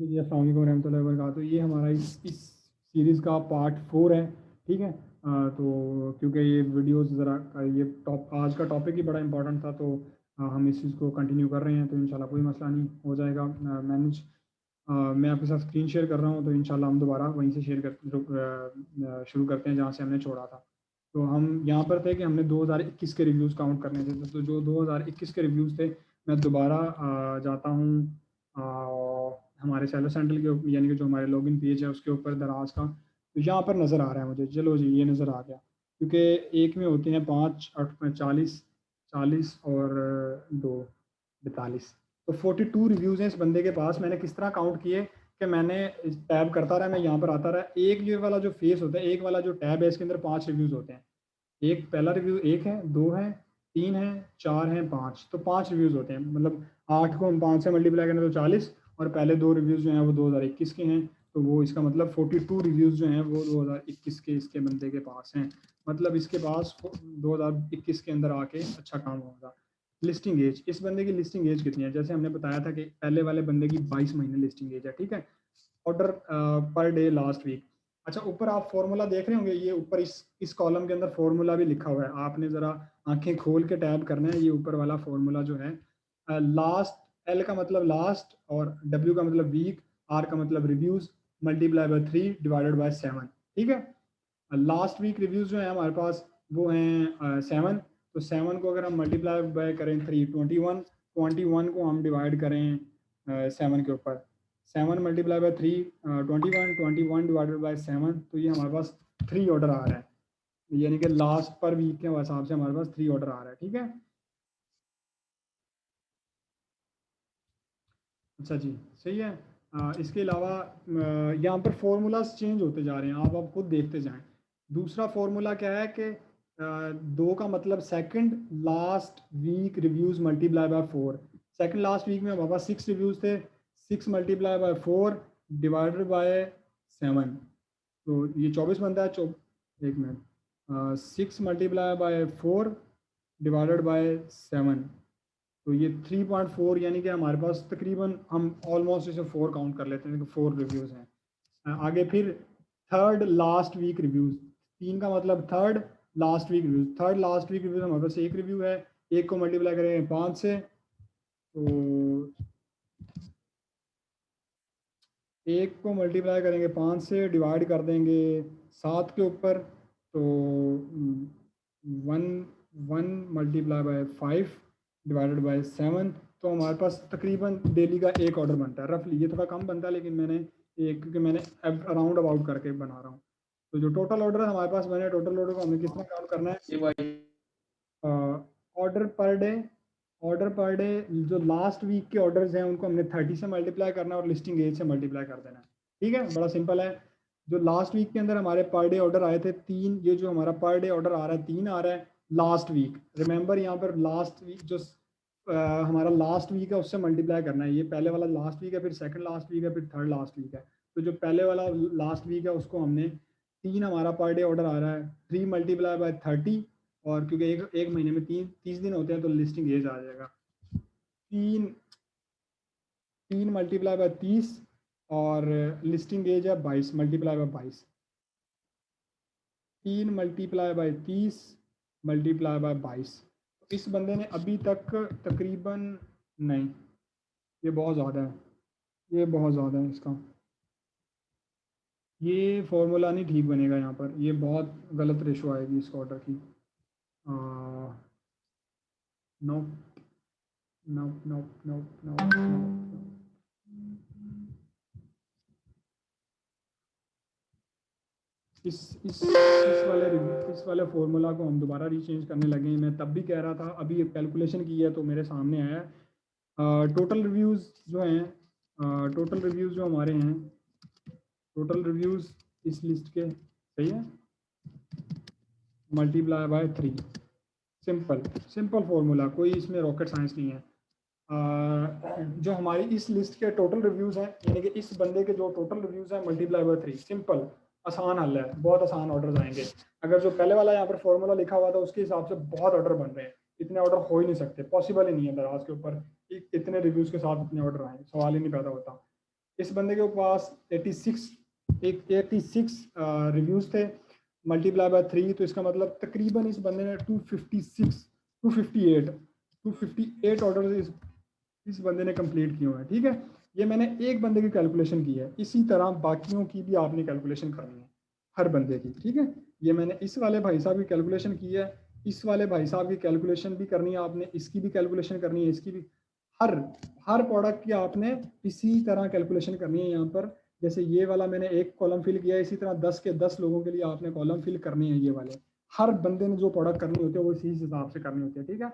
जी अस्सलाम वालेकुम रहमतुल्लाहि व बरकातुहू। ये हमारा इस सीरीज़ का पार्ट 4 है, ठीक है। तो क्योंकि ये वीडियोस ज़रा ये आज का टॉपिक ही बड़ा इंपॉर्टेंट था, तो हम इस चीज़ को कंटिन्यू कर रहे हैं, तो इंशाल्लाह कोई मसला नहीं हो जाएगा मैनेज। मैं आपके साथ स्क्रीन शेयर कर रहा हूँ, तो इंशाल्लाह हम दोबारा वहीं से शुरू करते हैं जहाँ से हमने छोड़ा था। तो हम यहाँ पर थे कि हमने 2021 के रिव्यूज़ काउंट करने थे, तो जो 2021 के रिव्यूज़ थे, मैं दोबारा जाता हूँ हमारे सेलर सेंट्रल के, यानी कि जो हमारे लॉगिन पेज है उसके ऊपर दराज का, तो यहाँ पर नज़र आ रहा है मुझे। चलो जी, ये नज़र आ गया, क्योंकि एक में होते हैं 5 8 में 40 40 और 2 42, तो 42 रिव्यूज़ हैं इस बंदे के पास। मैंने किस तरह काउंट किए कि मैंने टैब करता रहा, मैं यहाँ पर आता रहा। एक ये वाला जो फेस होता है, एक वाला जो टैब है, इसके अंदर 5 रिव्यूज़ होते हैं। एक पहला रिव्यू 1 है, 2 है, 3 है, 4 है, 5, तो 5 रिव्यूज़ होते हैं। मतलब 8 को हम 5 से मल्टीप्लाई करें तो 40, और पहले 2 रिव्यूज़ जो हैं वो 2021 के हैं, तो वो इसका मतलब 42 रिव्यूज़ जो हैं वो 2021 के इसके बंदे के पास हैं। मतलब इसके पास 2021 के अंदर आके अच्छा काम होगा। लिस्टिंग एज, इस बंदे की लिस्टिंग एज कितनी है? जैसे हमने बताया था कि पहले वाले बंदे की 22 महीने लिस्टिंग एज है, ठीक है। Order per day last week. अच्छा, ऊपर आप फॉर्मूला देख रहे होंगे, ये ऊपर इस कॉलम के अंदर फॉर्मूला भी लिखा हुआ है। आपने ज़रा आंखें खोल के टैब करना है। ये ऊपर वाला फॉर्मूला जो है, लास्ट, एल का मतलब लास्ट, और डब्ल्यू का मतलब वीक, आर का मतलब reviews, multiply bye 3 divided by 7, ठीक है। लास्ट वीक रिव्यूज़ जो है हमारे पास वो हैं 7, तो 7 को अगर हम मल्टीप्लाई बाय करें 3, 21, 21 को हम डिवाइड करें 7 के ऊपर, 7 मल्टीप्लाई बाय 3 21, 21 डिवाइडेड बाय 7, तो ये हमारे पास 3 ऑर्डर आ रहा है। यानी कि लास्ट पर वीक के हिसाब से हमारे पास 3 ऑर्डर आ रहा है, ठीक है। अच्छा जी, सही है। इसके अलावा यहाँ पर फॉर्मूलाज चेंज होते जा रहे हैं, आप खुद देखते जाएं। दूसरा फॉर्मूला क्या है कि 2 का मतलब second last week reviews multiply by 4। Second last week में हमारे पास 6 रिव्यूज़ थे, 6 मल्टीप्लाई बाय 4 डिवाइडेड बाय 7, तो ये 24 बनता है। एक minute, 6 multiply by 4 divided by 7, तो ये 3.4, यानी कि हमारे पास तकरीबन हम ऑलमोस्ट इसे 4 काउंट कर लेते हैं कि 4 रिव्यूज़ हैं। आगे फिर थर्ड लास्ट वीक रिव्यूज़, 3 का मतलब third last week reviews. Third last week reviews हमारे पास एक रिव्यू है, एक को मल्टीप्लाई करेंगे 5 से, तो एक को मल्टीप्लाई करेंगे 5 से, डिवाइड कर देंगे 7 के ऊपर, तो 1 मल्टीप्लाई बाय 5 डिवाइडेड बाय 7, तो हमारे पास तकरीबन डेली का एक ऑर्डर बनता है रफली। ये थोड़ा कम बनता है, लेकिन मैंने एक, क्योंकि मैंने अराउंड अबाउट करके बना रहा हूँ। तो जो टोटल ऑर्डर हमारे पास बने, टोटल ऑर्डर को हमें किस तरह काउंट करना है? Order per day, order per day जो लास्ट वीक के ऑर्डर्स हैं उनको हमने 30 से मल्टीप्लाई करना है और लिस्टिंग एज से मल्टीप्लाई कर देना है, ठीक है। बड़ा सिंपल है। जो लास्ट वीक के अंदर हमारे पर डे ऑर्डर आए थे 3, ये जो हमारा पर डे ऑर्डर आ रहा है 3 आ रहा है लास्ट वीक। रिमेंबर, यहाँ पर लास्ट वीक जो हमारा लास्ट वीक है उससे मल्टीप्लाई करना है। ये पहले वाला लास्ट वीक है, फिर सेकंड लास्ट वीक है, फिर थर्ड लास्ट वीक है। तो जो पहले वाला लास्ट वीक है उसको हमने 3, हमारा पर डे ऑर्डर आ रहा है 3 मल्टीप्लाई बाय 30, और क्योंकि एक महीने में 30 दिन होते हैं, तो लिस्टिंग एज आ जाएगा 3, 3 मल्टीप्लाई बाय 30, और लिस्टिंग एज है 22 multiply by 22, 3 multiply by 30 multiply by 22। इस बंदे ने अभी तक तकरीबन, नहीं, ये बहुत ज़्यादा है, ये बहुत ज़्यादा है इसका। ये फॉर्मूला नहीं ठीक बनेगा यहाँ पर, ये बहुत गलत रेशो आएगी इस ऑर्डर की। No no no no no no, इस वाले फॉर्मूला को हम दोबारा रीचेंज करने लगे हैं। मैं तब भी कह रहा था, अभी एक कैलकुलेशन की है तो मेरे सामने आया है। टोटल रिव्यूज़ जो हैं, टोटल रिव्यूज़ जो हमारे हैं, टोटल रिव्यूज़ इस लिस्ट के, सही है, multiply by 3। Simple simple formula, कोई इसमें रॉकेट साइंस नहीं है। जो हमारी इस लिस्ट के टोटल रिव्यूज़ हैं, यानी कि इस बंदे के जो टोटल रिव्यूज़ हैं मल्टीप्लाई बाय 3, सिंपल, आसान हल है, बहुत आसान ऑर्डर आएंगे। अगर जो पहले वाला यहाँ पर फॉर्मूला लिखा हुआ था उसके हिसाब से बहुत ऑर्डर बन रहे हैं। इतने ऑर्डर हो ही नहीं सकते, पॉसिबल ही नहीं है दराज के ऊपर इतने रिव्यूज़ के साथ इतने ऑर्डर आए, सवाल ही नहीं पैदा होता। इस बंदे के पास 86 रिव्यूज़ थे, मल्टीप्लाई बाय 3, तो इसका मतलब तकरीबन इस बंदे ने 258 ऑर्डर इस बंदे ने कंप्लीट किए हुए हैं। ठीक है, ये मैंने एक बंदे की कैलकुलेशन की है, इसी तरह बाकियों की भी आपने कैलकुलेशन करनी है हर बंदे की। ठीक है, ये मैंने इस वाले भाई साहब की कैलकुलेशन की है, इस वाले भाई साहब की कैलकुलेशन भी करनी है आपने, इसकी भी कैलकुलेशन करनी है, इसकी भी, हर हर प्रोडक्ट की आपने इसी तरह कैलकुलेशन करनी है यहाँ पर। जैसे ये वाला मैंने एक कॉलम फिल किया है, इसी तरह 10 के 10 लोगों के लिए आपने कॉलम फिल करनी है ये वाले। हर बंदे ने जो प्रोडक्ट करनी होती है वो इसी हिसाब से करनी होती है। ठीक है,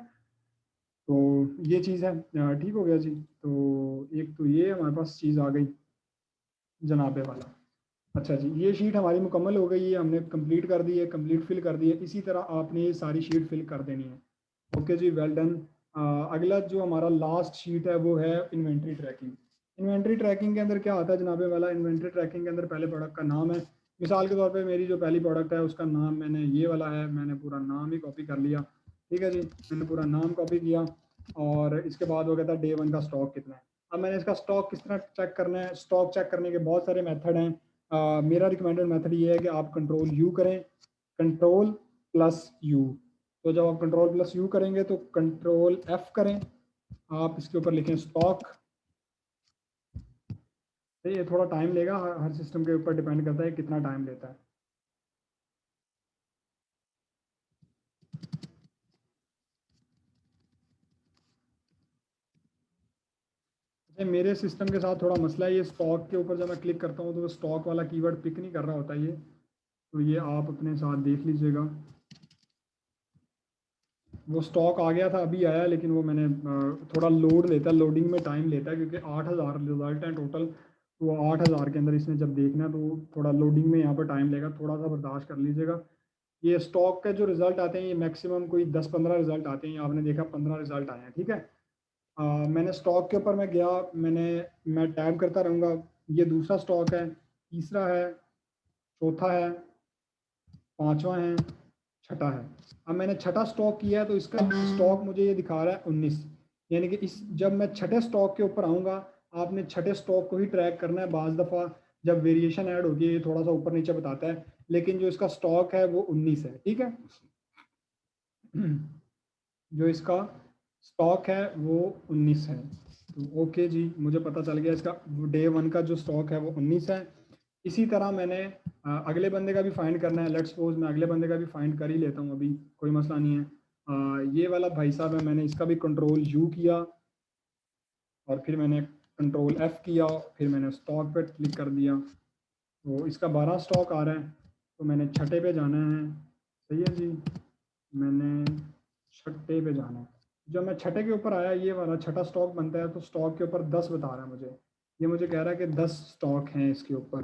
तो ये चीज़ है। ठीक हो गया जी। तो एक तो ये हमारे पास चीज़ आ गई जनाबे वाला। अच्छा जी, ये शीट हमारी मुकम्मल हो गई है, हमने कंप्लीट कर दी है, कंप्लीट फिल कर दी है। इसी तरह आपने ये सारी शीट फिल कर देनी है। ओके जी, वेल डन। अगला जो हमारा लास्ट शीट है वो है इन्वेंट्री ट्रैकिंग। इन्वेंट्री ट्रैकिंग के अंदर क्या आता है जनाबे वाला? इन्वेंट्री ट्रैकिंग के अंदर पहले प्रोडक्ट का नाम है। मिसाल के तौर पे मेरी जो पहली प्रोडक्ट है उसका नाम मैंने ये वाला है, मैंने पूरा नाम ही कॉपी कर लिया। ठीक है जी, मैंने पूरा नाम कॉपी किया और इसके बाद वो कहता है डे 1 का स्टॉक कितना है। अब मैंने इसका स्टॉक किस तरह चेक करना है? स्टॉक चेक करने के बहुत सारे मेथड हैं। मेरा रिकमेंडेड मेथड ये है कि आप कंट्रोल यू करें, कंट्रोल प्लस यू। तो जब आप कंट्रोल प्लस यू करेंगे तो कंट्रोल एफ करें, आप इसके ऊपर लिखें स्टॉक। तो ये थोड़ा टाइम लेगा, हर सिस्टम के ऊपर डिपेंड करता है कितना टाइम लेता है। मेरे सिस्टम के साथ थोड़ा मसला है, ये स्टॉक के ऊपर जब मैं क्लिक करता हूँ तो वो स्टॉक वाला कीवर्ड पिक नहीं कर रहा होता ये, तो ये आप अपने साथ देख लीजिएगा। वो स्टॉक आ गया था, अभी आया, लेकिन वो मैंने थोड़ा लोड लेता है, लोडिंग में टाइम लेता है, क्योंकि 8000 रिजल्ट हैं टोटल। तो 8000 के अंदर इसने जब देखना है तो थोड़ा लोडिंग में यहाँ पर टाइम लेगा, थोड़ा सा बर्दाश्त कर लीजिएगा। ये स्टॉक के जो रिजल्ट आते हैं ये मैक्सिमम कोई 10-15 रिजल्ट आते हैं, आपने देखा 15 रिजल्ट आए हैं। ठीक है, मैंने स्टॉक के ऊपर मैं गया, मैं टैब करता रहूँगा। ये दूसरा स्टॉक है, तीसरा है, चौथा है, पांचवा है, छठा है। अब मैंने छठा स्टॉक किया है तो इसका स्टॉक मुझे ये दिखा रहा है 19। यानी कि इस जब मैं छठे स्टॉक के ऊपर आऊँगा, आपने छठे स्टॉक को ही ट्रैक करना है। बाज़ दफ़ा जब वेरिएशन ऐड होती है ये थोड़ा सा ऊपर नीचे बताता है, लेकिन जो इसका स्टॉक है वो 19 है। ठीक है, जो इसका स्टॉक है वो 19 है। तो ओके जी, मुझे पता चल गया इसका डे 1 का जो स्टॉक है वो 19 है। इसी तरह मैंने अगले बंदे का भी फाइंड करना है। लेट्स सपोज मैं अगले बंदे का भी फाइंड कर ही लेता हूँ, अभी कोई मसला नहीं है। ये वाला भाई साहब है, मैंने इसका भी कंट्रोल यू किया और फिर मैंने कंट्रोल एफ किया, फिर मैंने स्टॉक पे क्लिक कर दिया। तो इसका 12 स्टॉक आ रहा है, तो मैंने छठे पे जाना है। सही है जी, मैंने छठे पे जाना है। जब मैं छठे के ऊपर आया, ये वाला छठा स्टॉक बनता है, तो स्टॉक के ऊपर 10 बता रहा है मुझे। ये मुझे कह रहा है कि 10 स्टॉक हैं इसके ऊपर।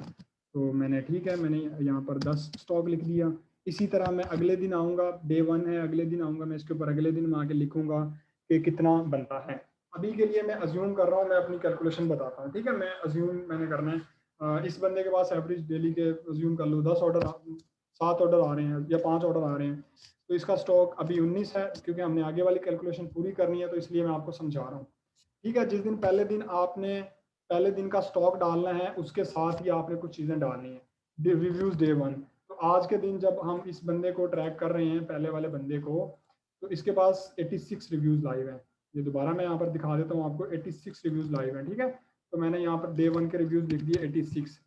तो मैंने ठीक है, मैंने यहाँ पर 10 स्टॉक लिख दिया। इसी तरह मैं अगले दिन आऊँगा, डे 1 है, अगले दिन आऊँगा, मैं इसके ऊपर अगले दिन में आके लिखूँगा कि कितना बनता है। अभी के लिए मैं अज्यूम कर रहा हूँ, मैं अपनी कैलकुलेशन बताता हूँ। ठीक है, मैं अज्यूम मैंने करना है। इस बंदे के पास एवरेज डेली के अज्यूम कर लो 10 ऑर्डर, 7 ऑर्डर आ रहे हैं या 5 ऑर्डर आ रहे हैं, तो इसका स्टॉक अभी 19 है। क्योंकि हमने आगे वाली कैलकुलेशन पूरी करनी है तो इसलिए मैं आपको समझा रहा हूँ। ठीक है, जिस दिन पहले दिन आपने पहले दिन का स्टॉक डालना है उसके साथ ही आपने कुछ चीज़ें डालनी है। रिव्यूज़ डे 1, तो आज के दिन जब हम इस बंदे को ट्रैक कर रहे हैं, पहले वाले बंदे को, तो इसके पास 86 रिव्यूज़ लाइव हैं। ये दोबारा मैं यहाँ पर दिखा देता हूँ आपको, 86 रिव्यूज़ लाइव हैं। ठीक है, तो मैंने यहाँ पर डे 1 के रिव्यूज़ लिख दिए 86।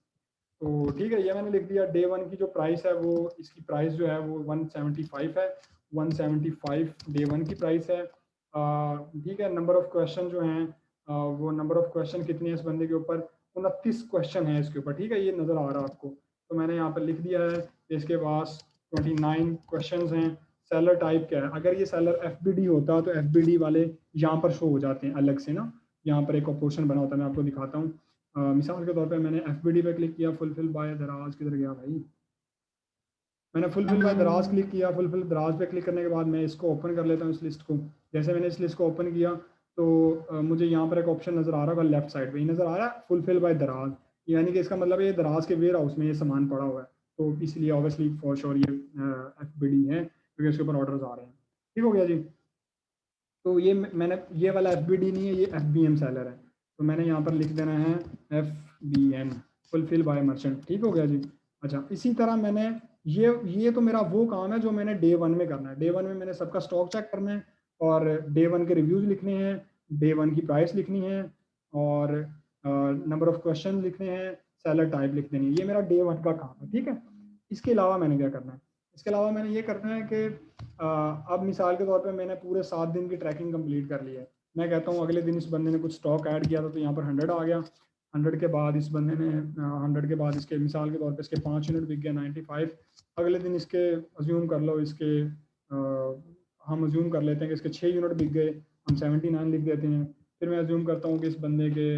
तो ठीक है, ये मैंने लिख दिया। डे 1 की जो प्राइस है वो, इसकी प्राइस जो है वो 175 है। 175 डे 1 की प्राइस है। ठीक है, नंबर ऑफ क्वेश्चन जो हैं, वो नंबर ऑफ क्वेश्चन कितने हैं इस बंदे के ऊपर? 29 क्वेश्चन है इसके ऊपर। ठीक है, ये नज़र आ रहा है आपको, तो मैंने यहाँ पर लिख दिया है। इसके पास 29 क्वेश्चन हैं। सेलर टाइप क्या है? अगर ये सेलर FBD होता तो FBD वाले यहाँ पर शो हो जाते हैं अलग से ना, यहाँ पर एक ऑप्शन बना होता है, मैं आपको दिखाता हूँ। मिसाल के तौर पे मैंने FBD पे क्लिक किया, फुलफिल बाय दराज, किधर गया भाई? मैंने फुलफिल बाय दराज क्लिक किया। फुलफिल दराज पे क्लिक करने के बाद मैं इसको ओपन कर लेता हूँ, इस लिस्ट को। जैसे मैंने इस लिस्ट को ओपन किया तो मुझे यहाँ पर एक ऑप्शन नज़र आ रहा होगा लेफ्ट साइड पे, ये नज़र आ रहा है फुलफिल बाय दराज। यानी कि इसका मतलब ये दराज के वेयर हाउस में ये सामान पड़ा हुआ है, तो इसलिए ऑब्वियसली फॉर श्योर ये FBD है, क्योंकि इसके ऊपर ऑर्डर्स आ रहे हैं। ठीक हो गया जी। तो ये मैंने, ये वाला FBD नहीं है, ये FBM सेलर है। तो मैंने यहाँ पर लिख देना है FBN, फुलफिल बाय मर्चेंट। ठीक हो गया जी। अच्छा, इसी तरह मैंने ये तो मेरा वो काम है जो मैंने डे 1 में करना है। डे 1 में मैंने सबका स्टॉक चेक करना है और डे 1 के रिव्यूज लिखने हैं, डे 1 की प्राइस लिखनी है और नंबर ऑफ क्वेश्चन लिखने हैं, सेलर टाइप लिख देनी है। ये मेरा डे 1 का काम है। ठीक है, इसके अलावा मैंने क्या करना है? इसके अलावा मैंने ये करना है कि अब मिसाल के तौर पे मैंने पूरे 7 दिन की ट्रैकिंग कंप्लीट कर ली है। मैं कहता हूँ अगले दिन इस बंदे ने कुछ स्टॉक ऐड किया था तो यहाँ पर 100 आ गया। 100 के बाद इस बंदे ने 100 के बाद इसके मिसाल के तौर पे इसके 5 यूनिट बिक गया 95। अगले दिन इसके अज्यूम कर लो इसके हम अज्यूम कर लेते हैं कि इसके 6 यूनिट बिक गए, हम 79 लिख देते हैं। फिर मैं अज्यूम करता हूँ कि इस बंदे के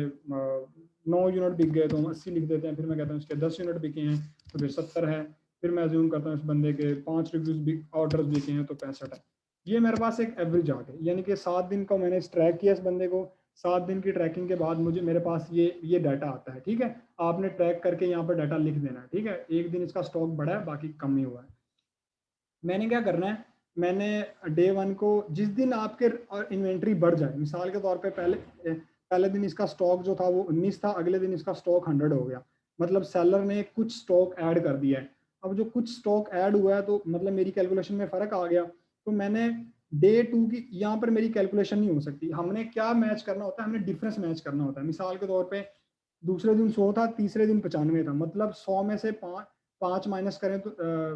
9 यूनिट बिक गए तो हम 80 लिख देते हैं। फिर मैं कहता हूँ इसके 10 यूनिट बिके हैं तो फिर 70 है। फिर मैं अज्यूम करता हूँ इस बंदे के 5 रिव्यूज ऑर्डर्स बिके हैं तो 65 है। ये मेरे पास एक एवरेज आ गई, यानी कि 7 दिन का मैंने ट्रैक किया इस बंदे को। 7 दिन की ट्रैकिंग के बाद मुझे मेरे पास ये डाटा आता है। ठीक है, आपने ट्रैक करके यहाँ पर डाटा लिख देना है। ठीक है, एक दिन इसका स्टॉक बढ़ा है, बाकी कम ही हुआ है। मैंने क्या करना है, मैंने डे 1 को जिस दिन आपके इन्वेंट्री बढ़ जाए, मिसाल के तौर पे पहले दिन इसका स्टॉक जो था वो 19 था, अगले दिन इसका स्टॉक 100 हो गया, मतलब सेलर ने कुछ स्टॉक ऐड कर दिया है। अब जो कुछ स्टॉक ऐड हुआ है तो मतलब मेरी कैलकुलेशन में फ़र्क आ गया, तो मैंने डे 2 की यहाँ पर मेरी कैलकुलेशन नहीं हो सकती। हमने क्या मैच करना होता है, हमने डिफरेंस मैच करना होता है। मिसाल के तौर पे दूसरे दिन 100 था, तीसरे दिन 95 था, मतलब 100 में से 5 माइनस करें तो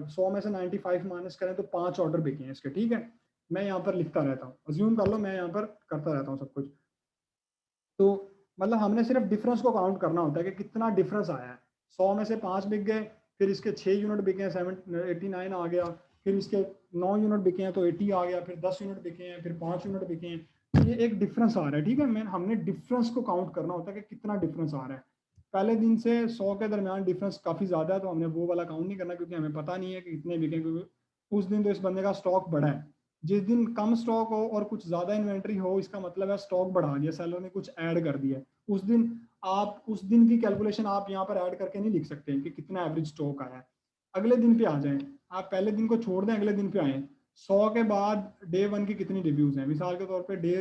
100 में से 95 माइनस करें तो 5 ऑर्डर बिके हैं इसके। ठीक है, मैं यहाँ पर लिखता रहता हूँ, अज्यूम कर लो मैं यहाँ पर करता रहता हूँ सब कुछ। तो मतलब हमने सिर्फ डिफरेंस को काउंट करना होता है कि कितना डिफरेंस आया है। 100 में से 5 बिक गए, फिर इसके 6 यूनिट बिके हैं 89 आ गया, फिर इसके 9 यूनिट बिके हैं तो 80 आ गया, फिर 10 यूनिट बिके हैं, फिर 5 यूनिट बिके हैं, तो ये एक डिफरेंस आ रहा है। ठीक है, हमने डिफरेंस को काउंट करना होता है कि कितना डिफरेंस आ रहा है। पहले दिन से 100 के दरमियान डिफरेंस काफ़ी ज़्यादा है तो हमने वो वाला काउंट नहीं करना, क्योंकि हमें पता नहीं है कि कितने बिके, क्योंकि उस दिन तो इस बंदे का स्टॉक बढ़ा है। जिस दिन कम स्टॉक हो और कुछ ज़्यादा इन्वेंट्री हो, इसका मतलब है स्टॉक बढ़ा दिया, सेलर ने कुछ ऐड कर दिया। उस दिन आप उस दिन की कैलकुलेशन आप यहाँ पर ऐड करके नहीं लिख सकते कि कितना एवरेज स्टॉक आया है। अगले दिन पे आ जाएं, आप पहले दिन को छोड़ दें, अगले दिन पे आए। 100 के बाद डे 1 की कितनी रिव्यूज हैं, मिसाल के तौर पे डे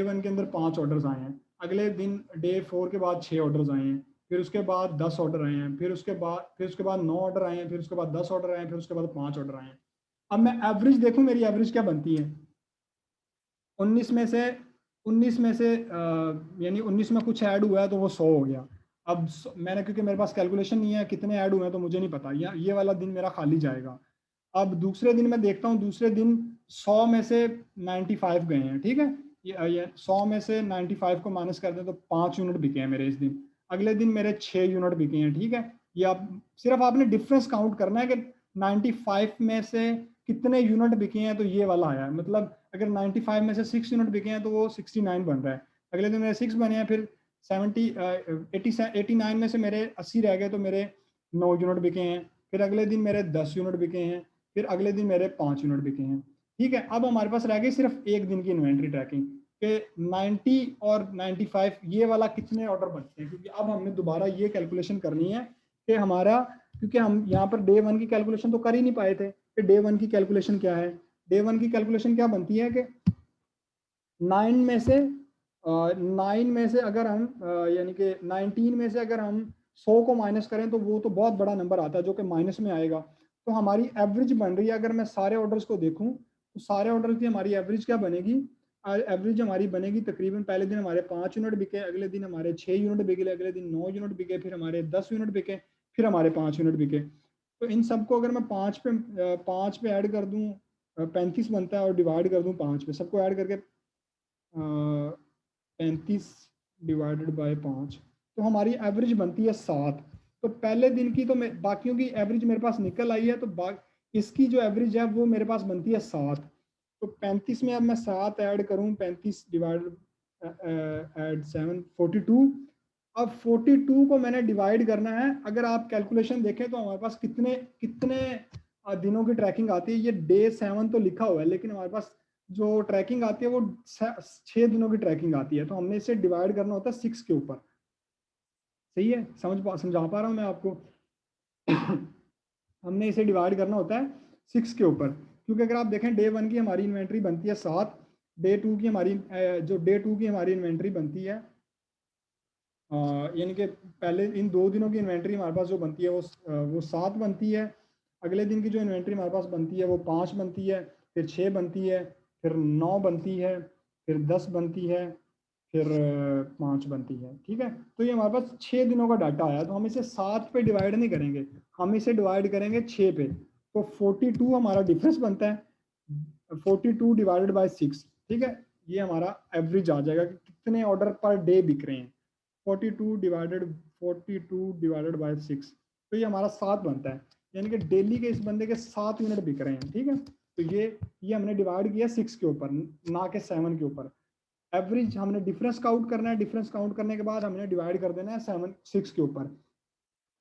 1 के अंदर 5 ऑर्डर्स आए हैं, अगले दिन डे 4 के बाद 6 ऑर्डर्स आए हैं, फिर उसके बाद 10 ऑर्डर आए हैं, फिर उसके बाद 9 ऑर्डर आए हैं, फिर उसके बाद 10 ऑर्डर आए हैं, फिर उसके बाद 5 ऑर्डर आए हैं। अब मैं एवरेज देखूं, मेरी एवरेज क्या बनती है। 19 में से 19 में से यानी 19 में कुछ ऐड हुआ है तो वो 100 हो गया। अब मैंने, क्योंकि मेरे पास कैलकुलेशन नहीं है कितने ऐड हुए हैं तो मुझे नहीं पता, ये वाला दिन मेरा खाली जाएगा। अब दूसरे दिन मैं देखता हूँ, दूसरे दिन 100 में से 95 गए हैं। ठीक है, ये 100 में से 95 को माइनस कर दें तो 5 यूनिट बिके हैं मेरे इस दिन। अगले दिन मेरे 6 यूनिट बिके हैं। ठीक है, ये आप सिर्फ आपने डिफरेंस काउंट करना है कि 95 में से कितने यूनिट बिके हैं तो ये वाला आया है। मतलब अगर 95 में से 6 यूनिट बिके हैं तो वो 69 बन रहा है। अगले दिन मेरे 6 बने हैं, फिर 89 में से मेरे 80 रह गए तो मेरे 9 यूनिट बिके हैं। फिर अगले दिन मेरे 10 यूनिट बिके हैं, फिर अगले दिन मेरे 5 यूनिट बिके हैं। ठीक है, अब हमारे पास रह गई सिर्फ एक दिन की इन्वेंट्री ट्रैकिंग कि 90 और 95 ये वाला कितने ऑर्डर बचते हैं, क्योंकि अब हमने दोबारा ये कैलकुलेशन करनी है कि हमारा, क्योंकि हम यहाँ पर डे 1 की कैलकुलेशन तो कर ही नहीं पाए थे कि डे 1 की कैलकुलेशन क्या है। डे 1 की कैलकुलेशन क्या बनती है कि 9 में से 9 में से अगर हम यानी कि 19 में से अगर हम 100 को माइनस करें तो वो तो बहुत बड़ा नंबर आता है जो कि माइनस में आएगा। तो हमारी एवरेज बन रही है, अगर मैं सारे ऑर्डर्स को देखूं तो सारे ऑर्डर्स की हमारी एवरेज क्या बनेगी, एवरेज हमारी बनेगी तकरीबन पहले दिन हमारे 5 यूनिट बिके, अगले दिन हमारे 6 यूनिट बिके, अगले दिन 9 यूनिट बिके, फिर हमारे 10 यूनिट बिके, फिर हमारे 5 यूनिट बिके। तो इन सबको अगर मैं 5 पे ऐड कर दूं, 35 बनता है, और डिवाइड कर दूं 5 पे, सबको ऐड करके 35 डिवाइडेड बाय 5, तो हमारी एवरेज बनती है 7। तो पहले दिन की तो बाकियों की एवरेज मेरे पास निकल आई है, तो इसकी जो एवरेज है वो मेरे पास बनती है 7। तो 35 में अब मैं 7 ऐड करूं, 35 डिवाइड एड 7 42। अब 42 को मैंने डिवाइड करना है। अगर आप कैलकुलेशन देखें तो हमारे पास कितने कितने दिनों की ट्रैकिंग आती है। ये डे 7 तो लिखा हुआ है, लेकिन हमारे पास जो ट्रैकिंग आती है वो 6 दिनों की ट्रैकिंग आती है, तो हमने इसे डिवाइड करना होता है 6 के ऊपर। सही है, समझा पा रहा हूँ मैं आपको। हमने इसे डिवाइड करना होता है 6 के ऊपर, क्योंकि अगर आप देखें डे 1 की हमारी इन्वेंट्री बनती है 7, डे 2 की हमारी जो डे 2 की हमारी इन्वेंट्री बनती है यानी कि पहले इन 2 दिनों की इन्वेंट्री हमारे पास जो बनती है वो 7 बनती है। अगले दिन की जो इन्वेंट्री हमारे पास बनती है वो 5 बनती है, फिर 6 बनती है, फिर 9 बनती है, फिर 10 बनती है, फिर 5 बनती है। ठीक है, तो ये हमारे पास 6 दिनों का डाटा आया। तो हम इसे 7 पे डिवाइड नहीं करेंगे, हम इसे डिवाइड करेंगे 6 पे। तो 42 हमारा डिफरेंस बनता है, 42 डिवाइडेड बाई 6। ठीक है, ये हमारा एवरेज आ जाएगा कि कितने ऑर्डर पर डे बिक रहे हैं। 42 डिवाइडेड बाई 6, तो ये हमारा 7 बनता है, यानी कि डेली के इस बंदे के 7 यूनिट बिक रहे हैं। ठीक है, तो ये हमने डिवाइड किया 6 के ऊपर, ना के 7 के ऊपर। एवरेज हमने डिफरेंस काउंट करना है, डिफरेंस काउंट करने के बाद हमने डिवाइड कर देना है 6 के ऊपर।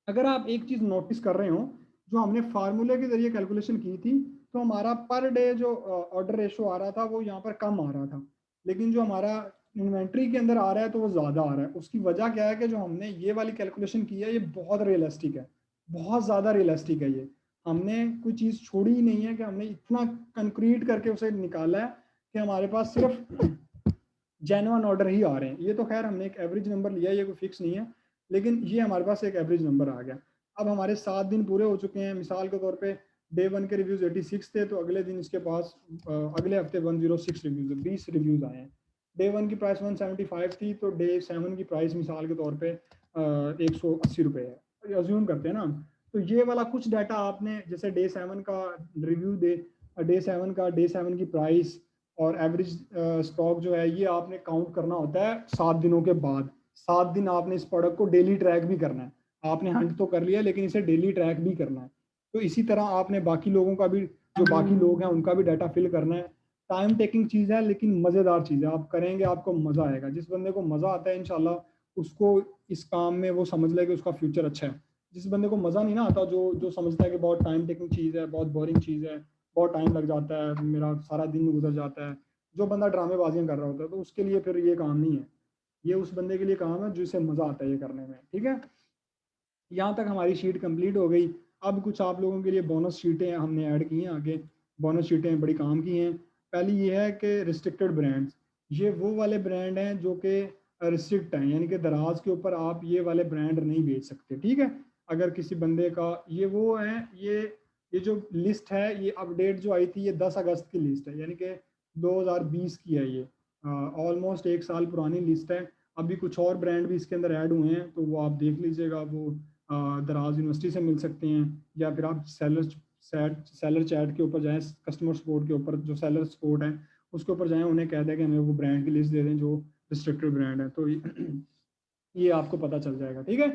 अगर आप एक चीज नोटिस कर रहे हो, जो हमने फार्मूले के जरिए कैलकुलेशन की थी, तो हमारा पर डे जो ऑर्डर रेशो आ रहा था वो यहाँ पर कम आ रहा था, लेकिन जो हमारा इन्वेंट्री के अंदर आ रहा है तो वो ज्यादा आ रहा है। उसकी वजह क्या है कि जो हमने ये वाली कैलकुलेशन की है ये बहुत रियलिस्टिक है, बहुत ज्यादा रियलिस्टिक है। ये हमने कोई चीज छोड़ी ही नहीं है कि हमने इतना कंक्रीट करके उसे निकाला है कि हमारे पास सिर्फ जेन्युइन ऑर्डर ही आ रहे हैं। ये तो खैर हमने एक एवरेज नंबर लिया, ये कोई फिक्स नहीं है, लेकिन ये हमारे पास एक एवरेज नंबर आ गया। अब हमारे 7 दिन पूरे हो चुके हैं। मिसाल के तौर पे डे 1 के रिव्यूज 86 थे, तो अगले दिन इसके पास अगले हफ्ते 106 रिव्यूज, 20 रिव्यूज आए हैं। डे 1 की प्राइस 175 थी, तो डे 7 की प्राइस मिसाल के तौर पे 180 रुपये है, अज्यूम करते हैं ना। तो ये वाला कुछ डाटा आपने, जैसे डे 7 का रिव्यू, डे 7 की प्राइस और एवरेज स्टॉक जो है, ये आपने काउंट करना होता है 7 दिनों के बाद। 7 दिन आपने इस प्रोडक्ट को डेली ट्रैक भी करना है। आपने हंट तो कर लिया, लेकिन इसे डेली ट्रैक भी करना है। तो इसी तरह आपने बाकी लोगों का भी, जो बाकी लोग हैं उनका भी डाटा फिल करना है। टाइम टेकिंग चीज़ है, लेकिन मज़ेदार चीज़ है। आप करेंगे आपको मज़ा आएगा। जिस बंदे को मज़ा आता है इंशाल्लाह उसको इस काम में वो समझ ले कि उसका फ्यूचर अच्छा है। जिस बंदे को मज़ा नहीं ना आता, जो जो समझता है कि बहुत टाइम टेकिंग चीज़ है, बहुत बोरिंग चीज़ है, बहुत टाइम लग जाता है, मेरा सारा दिन गुजर जाता है, जो बंदा ड्रामेबाजियां कर रहा होता है, तो उसके लिए फिर ये काम नहीं है। ये उस बंदे के लिए काम है जिसे मजा आता है ये करने में। ठीक है, यहाँ तक हमारी शीट कंप्लीट हो गई। अब कुछ आप लोगों के लिए बोनस शीटें हमने ऐड की हैं आगे। बोनस शीटें बड़ी काम की हैं। पहली ये है कि रिस्ट्रिक्टेड ब्रांड्स, ये वो वाले ब्रांड हैं जो कि रिस्ट्रिक्ट हैं, यानी कि दराज के ऊपर आप ये वाले ब्रांड नहीं बेच सकते। ठीक है, अगर किसी बंदे का ये वो है, ये जो लिस्ट है, ये अपडेट जो आई थी ये 10 अगस्त की लिस्ट है, यानी कि 2020 की है। ये ऑलमोस्ट 1 साल पुरानी लिस्ट है। अभी कुछ और ब्रांड भी इसके अंदर ऐड हुए हैं, तो वो आप देख लीजिएगा। वो दराज यूनिवर्सिटी से मिल सकते हैं, या फिर आप सेलर चैट के ऊपर जाएं, कस्टमर सपोर्ट के ऊपर, जो सेलर सपोर्ट है उसके ऊपर जाएं, उन्हें कह दें कि हमें वो ब्रांड की लिस्ट दे दें जो रिस्ट्रिक्टेड ब्रांड है, तो ये आपको पता चल जाएगा। ठीक है,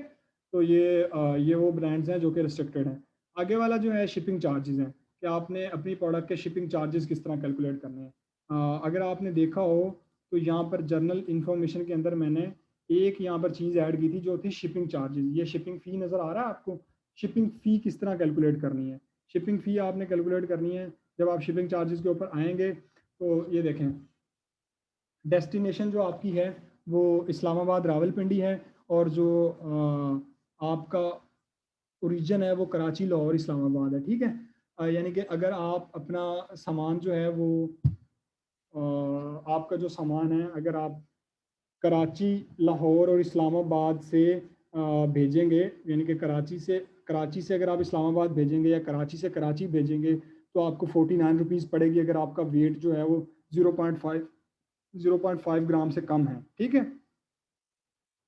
तो ये वो ब्रांड्स हैं जो कि रिस्ट्रिक्टेड हैं। आगे वाला जो है शिपिंग चार्जेस हैं, कि आपने अपनी प्रोडक्ट के शिपिंग चार्जेस किस तरह कैलकुलेट करने हैं। अगर आपने देखा हो तो यहाँ पर जर्नल इन्फॉर्मेशन के अंदर मैंने एक यहाँ पर चीज़ ऐड की थी जो थी शिपिंग चार्जेस। ये शिपिंग फ़ी नज़र आ रहा है आपको? शिपिंग फ़ी किस तरह कैलकुलेट करनी है? शिपिंग फ़ी आपने कैलकुलेट करनी है, जब आप शिपिंग चार्जेस के ऊपर आएंगे तो ये देखें, डेस्टिनेशन जो आपकी है वो इस्लामाबाद रावलपिंडी है, और जो आपका ओरिजिन है वो कराची, लाहौर, इस्लामाबाद है। ठीक है, यानी कि अगर आप अपना सामान जो है वो आपका जो सामान है, अगर आप कराची, लाहौर और इस्लामाबाद से भेजेंगे, यानी कि कराची से अगर आप इस्लामाबाद भेजेंगे या कराची से कराची भेजेंगे, तो आपको 49 रुपीज़ पड़ेगी, अगर आपका वेट जो है वो 0.5 ग्राम से कम है। ठीक है,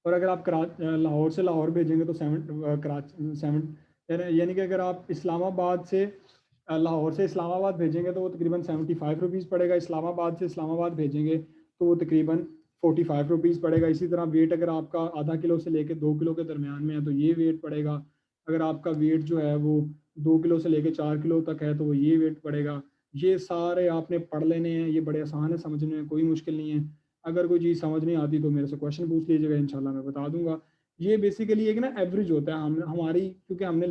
और अगर आप लाहौर से लाहौर भेजेंगे तो 7 यानी कि अगर आप इस्लामाबाद से लाहौर से इस्लामाबाद भेजेंगे तो वो तकरीबन 75 रुपीज़ पड़ेगा। इस्लामाबाद से इस्लामाबाद भेजेंगे तो वो तकरीबन 45 रुपीज़ पड़ेगा। इसी तरह वेट अगर आपका आधा किलो से लेकर 2 किलो के दरमियान में है तो ये वेट पड़ेगा। अगर आपका वेट जो है वो 2 किलो से लेकर 4 किलो तक है तो वो ये वेट पड़ेगा। ये सारे आपने पढ़ लेने हैं, ये बड़े आसान है समझने में, कोई मुश्किल नहीं है। अगर कोई चीज़ समझ नहीं आती तो मेरे से क्वेश्चन पूछ लीजिएगा, इंशाल्लाह मैं बता दूंगा। ये बेसिकली एक ना एवरेज होता है, हम हमारी, क्योंकि हमने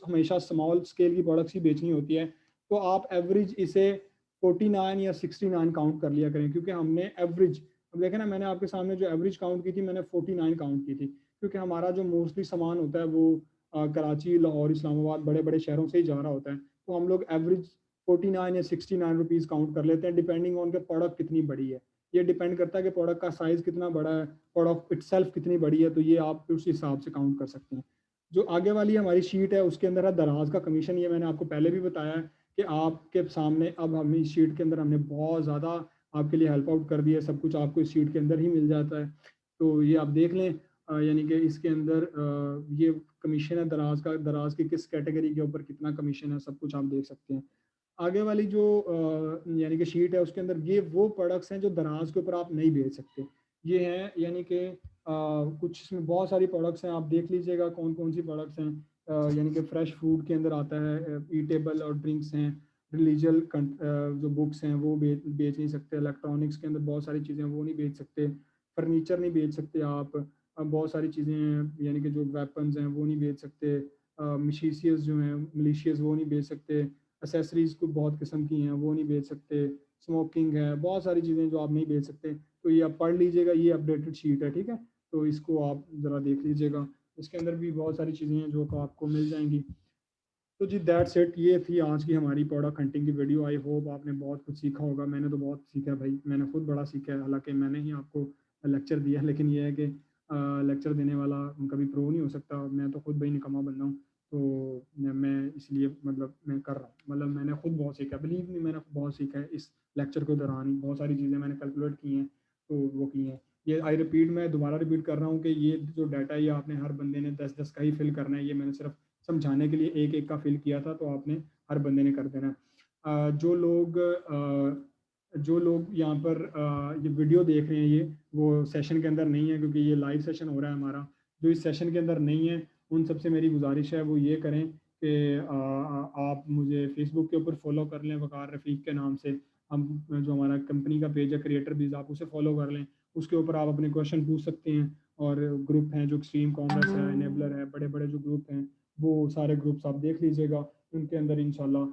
हमेशा स्मॉल स्केल की प्रोडक्ट्स ही बेचनी होती है, तो आप एवरेज इसे 49 या 69 काउंट कर लिया करें, क्योंकि हमने एवरेज, अब देखें ना, मैंने आपके सामने जो एवरेज काउंट की थी मैंने 49 काउंट की थी, क्योंकि हमारा जो मोस्टली सामान होता है वो कराची, लाहौर, इस्लामाबाद, बड़े बड़े शहरों से ही जा रहा होता है, तो हम लोग एवरेज 49 या 69 रुपीज़ काउंट कर लेते हैं, डिपेंडिंग ऑन के प्रोडक्ट कितनी बड़ी है। ये डिपेंड करता है कि प्रोडक्ट का साइज़ कितना बड़ा है, प्रोडक्ट इटसेल्फ कितनी बड़ी है, तो ये आप उस हिसाब से काउंट कर सकते हैं। जो आगे वाली हमारी शीट है उसके अंदर है दराज का कमीशन। ये मैंने आपको पहले भी बताया है कि आपके सामने अब हम इस शीट के अंदर हमने बहुत ज़्यादा आपके लिए हेल्प आउट कर दिया है, सब कुछ आपको इस शीट के अंदर ही मिल जाता है। तो ये आप देख लें, यानी कि इसके अंदर ये कमीशन है दराज का, दराज की किस कैटेगरी के ऊपर कितना कमीशन है, सब कुछ आप देख सकते हैं। आगे वाली जो यानी कि शीट है उसके अंदर ये वो प्रोडक्ट्स हैं जो दराज के ऊपर आप नहीं बेच सकते। ये हैं यानी कि कुछ इसमें बहुत सारी प्रोडक्ट्स हैं, आप देख लीजिएगा कौन कौन सी प्रोडक्ट्स हैं। यानी कि फ्रेश फूड के अंदर आता है, ईटेबल और ड्रिंक्स हैं, रिलीजियल जो बुक्स हैं वो बेच नहीं सकते, इलेक्ट्रॉनिक्स के अंदर बहुत सारी चीज़ें वो नहीं बेच सकते, फर्नीचर नहीं बेच सकते आप, बहुत सारी चीज़ें हैं यानी कि जो वेपन्स हैं वो नहीं बेच सकते, मिशीशियस जो हैं मिलीशियस वो नहीं बेच सकते, एसेसरीज़ को बहुत किस्म की हैं वो नहीं बेच सकते, स्मोकिंग है, बहुत सारी चीज़ें जो आप नहीं बेच सकते। तो ये आप पढ़ लीजिएगा, ये अपडेटेड शीट है, ठीक है? तो इसको आप ज़रा देख लीजिएगा, इसके अंदर भी बहुत सारी चीज़ें हैं जो आपको मिल जाएँगी। तो जी दैट्स इट, ये थी आज की हमारी प्रोडक्ट हंटिंग की वीडियो। आई होप आपने बहुत कुछ सीखा होगा। मैंने तो बहुत सीखा है भाई, मैंने खुद बड़ा सीखा है, हालाँकि मैंने ही आपको लेक्चर दिया है, लेकिन ये है कि लेक्चर देने वाला कभी प्रो नहीं हो सकता। मैं तो खुद भाई निकम्मा बंदा हूँ, तो मैं इसलिए मतलब मैं कर रहा हूँ। मतलब मैंने खुद बहुत सीखा, बिलीव मी मैंने बहुत सीखा है इस लेक्चर के दौरान ही। बहुत सारी चीज़ें मैंने कैलकुलेट की हैं, तो वो की हैं। ये आई रिपीट, मैं दोबारा रिपीट कर रहा हूँ कि ये जो डाटा है ये आपने हर बंदे ने 10-10 का ही फिल करना है। ये मैंने सिर्फ समझाने के लिए एक-एक का फिल किया था, तो आपने हर बंदे ने कर देना है। जो लोग यहाँ पर ये वीडियो देख रहे हैं, ये वो सेशन के अंदर नहीं है क्योंकि ये लाइव सेशन हो रहा है हमारा। जो इस सेशन के अंदर नहीं है, उन सबसे मेरी गुजारिश है वो ये करें कि आप मुझे फ़ेसबुक के ऊपर फ़ॉलो कर लें वक़ार रफ़ीक के नाम से। हम जो हमारा कंपनी का पेज है क्रिएटर बीज़, आप उसे फ़ॉलो कर लें। उसके ऊपर आप अपने क्वेश्चन पूछ सकते हैं, और ग्रुप हैं जो एक्सट्रीम कॉमर्स है, इनेबलर है, बड़े-बड़े जो ग्रुप हैं, वो सारे ग्रुप्स आप देख लीजिएगा। उनके अंदर इंशाल्लाह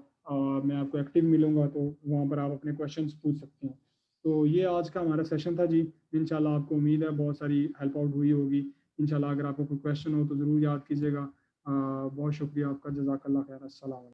मैं आपको एक्टिव मिलूँगा, तो वहाँ पर आप अपने क्वेश्चंस पूछ सकते हैं। तो ये आज का हमारा सेशन था जी। इंशाल्लाह आपको उम्मीद है बहुत सारी हेल्प आउट हुई होगी। इंशाल्लाह अगर आपको कोई क्वेश्चन हो तो ज़रूर याद कीजिएगा। बहुत शुक्रिया आपका, जज़ाकल्लाह खैर। अस्सलाम वालेकुम।